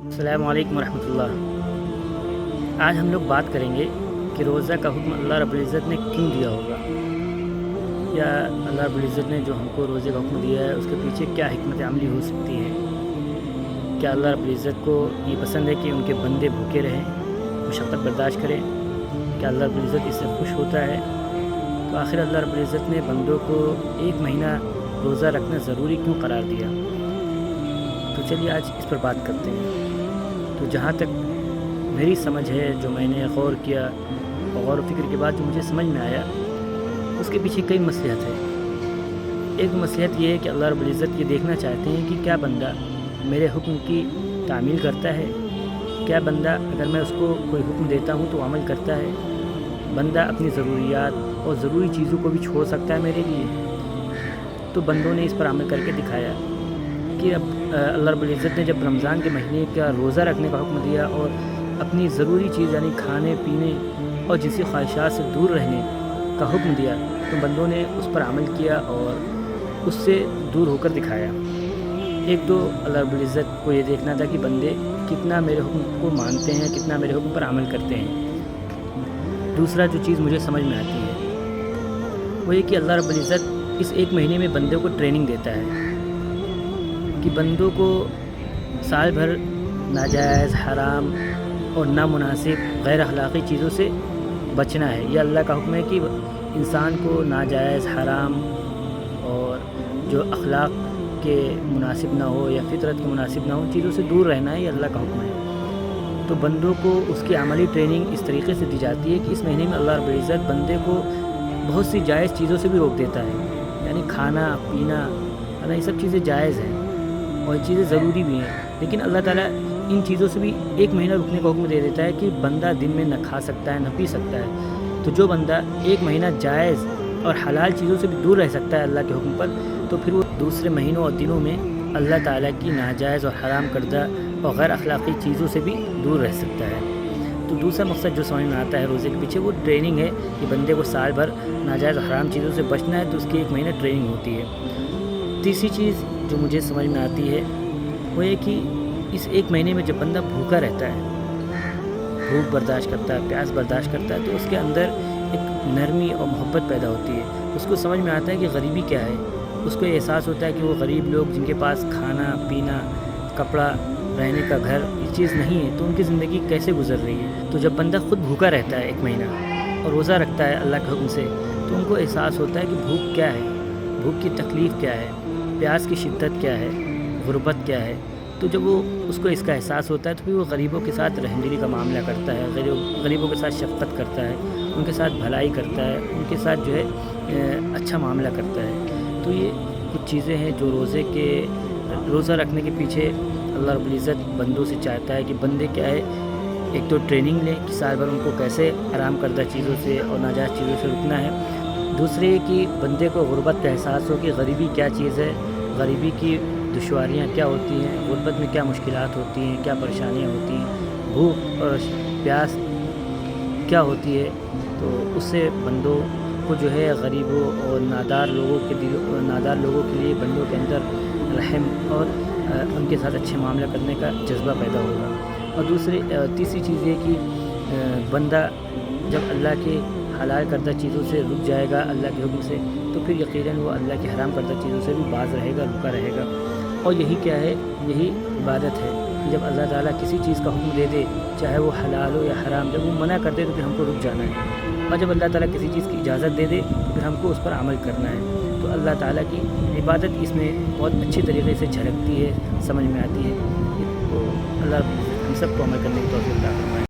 السلام علیکم ورحمۃ اللہ۔ آج ہم لوگ بات کریں گے کہ روزہ کا حکم اللہ رب العزت نے کیوں دیا ہوگا، یا اللہ رب العزت نے جو ہم کو روزے کا حکم دیا ہے اس کے پیچھے کیا حکمت عملی ہو سکتی ہے۔ کیا اللہ رب العزت کو یہ پسند ہے کہ ان کے بندے بھوکے رہیں، مشقت برداشت کریں؟ کیا اللہ رب العزت اس سے خوش ہوتا ہے؟ تو آخر اللہ رب العزت نے بندوں کو 1 مہینہ روزہ رکھنا ضروری کیوں قرار دیا؟ تو چلیے آج اس پر بات کرتے ہیں۔ تو جہاں تک میری سمجھ ہے، جو میں نے غور کیا اور غور و فکر کے بعد جو مجھے سمجھ میں آیا، اس کے پیچھے کئی مصلحت ہے۔ ایک مصلحت یہ ہے کہ اللہ رب العزت یہ دیکھنا چاہتے ہیں کہ کیا بندہ میرے حکم کی تعمیل کرتا ہے، کیا بندہ اگر میں اس کو کوئی حکم دیتا ہوں تو عمل کرتا ہے، بندہ اپنی ضروریات اور ضروری چیزوں کو بھی چھوڑ سکتا ہے میرے لیے۔ تو بندوں نے اس پر عمل کر کے دکھایا کہ اب اللہ رب العزت نے جب رمضان کے مہینے کا روزہ رکھنے کا حکم دیا اور اپنی ضروری چیز یعنی کھانے پینے اور جنسی خواہشات سے دور رہنے کا حکم دیا، تو بندوں نے اس پر عمل کیا اور اس سے دور ہو کر دکھایا۔ ایک تو اللہ رب العزت کو یہ دیکھنا تھا کہ بندے کتنا میرے حکم کو مانتے ہیں، کتنا میرے حکم پر عمل کرتے ہیں۔ دوسرا جو چیز مجھے سمجھ میں آتی ہے وہ یہ کہ اللہ رب العزت اس 1 مہینے میں بندوں کو ٹریننگ دیتا ہے کہ بندوں کو سال بھر ناجائز، حرام اور نامناسب غیر اخلاقی چیزوں سے بچنا ہے۔ یہ اللہ کا حکم ہے کہ انسان کو ناجائز، حرام اور جو اخلاق کے مناسب نہ ہو یا فطرت کے مناسب نہ ہو چیزوں سے دور رہنا ہے، یہ اللہ کا حکم ہے۔ تو بندوں کو اس کی عملی ٹریننگ اس طریقے سے دی جاتی ہے کہ اس مہینے میں اللہ رب العزت بندے کو بہت سی جائز چیزوں سے بھی روک دیتا ہے، یعنی کھانا پینا یہ سب چیزیں جائز ہیں اور یہ چیزیں ضروری بھی ہیں، لیکن اللہ تعالیٰ ان چیزوں سے بھی 1 مہینہ رکنے کا حکم دے دیتا ہے کہ بندہ دن میں نہ کھا سکتا ہے نہ پی سکتا ہے۔ تو جو بندہ 1 مہینہ جائز اور حلال چیزوں سے بھی دور رہ سکتا ہے اللہ کے حکم پر، تو پھر وہ دوسرے مہینوں اور دنوں میں اللہ تعالیٰ کی ناجائز اور حرام کردہ اور غیر اخلاقی چیزوں سے بھی دور رہ سکتا ہے۔ تو دوسرا مقصد جو سمجھ میں آتا ہے روزے کے پیچھے، وہ ٹریننگ ہے کہ بندے کو سال بھر ناجائز اور حرام چیزوں سے بچنا ہے، تو اس کی 1 مہینہ ٹریننگ ہوتی ہے۔ تیسری چیز جو مجھے سمجھ میں آتی ہے وہ یہ کہ اس 1 مہینے میں جب بندہ بھوکا رہتا ہے، بھوک برداشت کرتا ہے، پیاس برداشت کرتا ہے، تو اس کے اندر ایک نرمی اور محبت پیدا ہوتی ہے۔ اس کو سمجھ میں آتا ہے کہ غریبی کیا ہے، اس کو یہ احساس ہوتا ہے کہ وہ غریب لوگ جن کے پاس کھانا پینا، کپڑا، رہنے کا گھر یہ چیز نہیں ہے، تو ان کی زندگی کیسے گزر رہی ہے۔ تو جب بندہ خود بھوکا رہتا ہے 1 مہینہ اور روزہ رکھتا ہے اللہ کے حکم سے، تو ان کو احساس ہوتا ہے کہ بھوک کیا ہے، بھوک کی تکلیف کیا ہے، پیاس کی شدت کیا ہے، غربت کیا ہے۔ تو جب وہ اس کو اس کا احساس ہوتا ہے تو پھر وہ غریبوں کے ساتھ رحمدلی کا معاملہ کرتا ہے، غریبوں کے ساتھ شفقت کرتا ہے، ان کے ساتھ بھلائی کرتا ہے، ان کے ساتھ جو ہے اچھا معاملہ کرتا ہے۔ تو یہ کچھ چیزیں ہیں جو روزہ رکھنے کے پیچھے اللہ رب العزت بندوں سے چاہتا ہے کہ بندے کیا ہے، ایک تو ٹریننگ لیں کہ سال بھر ان کو کیسے حرام کردہ چیزوں سے اور ناجائز چیزوں سے رکنا ہے۔ دوسرے کہ بندے کو غربت کا احساس ہو کہ غریبی کیا چیز ہے، غریبی کی دشواریاں کیا ہوتی ہیں، غربت میں کیا مشکلات ہوتی ہیں، کیا پریشانیاں ہوتی ہیں، بھوک اور پیاس کیا ہوتی ہے۔ تو اس سے بندوں کو جو ہے غریبوں اور نادار لوگوں کے لیے بندوں کے اندر رحم اور ان کے ساتھ اچھے معاملہ کرنے کا جذبہ پیدا ہوگا۔ اور تیسری چیز یہ کہ بندہ جب اللہ کے حلال کردہ چیزوں سے رک جائے گا اللہ کے حکم سے، تو پھر یقیناً وہ اللہ کے حرام کردہ چیزوں سے بھی باز رہے گا، رکا رہے گا۔ اور یہی کیا ہے، یہی عبادت ہے کہ جب اللہ تعالیٰ کسی چیز کا حکم دے دے، چاہے وہ حلال ہو یا حرام، جب وہ منع کر دے تو پھر ہم کو رک جانا ہے، اور جب اللہ تعالیٰ کسی چیز کی اجازت دے دے تو پھر ہم کو اس پر عمل کرنا ہے۔ تو اللہ تعالیٰ کی عبادت اس میں بہت اچھی طریقے سے جھلکتی ہے، سمجھ میں آتی ہے۔ تو اللہ رب العزت ہم سب کو عمل کرنے کی توفیق عطا فرمائے۔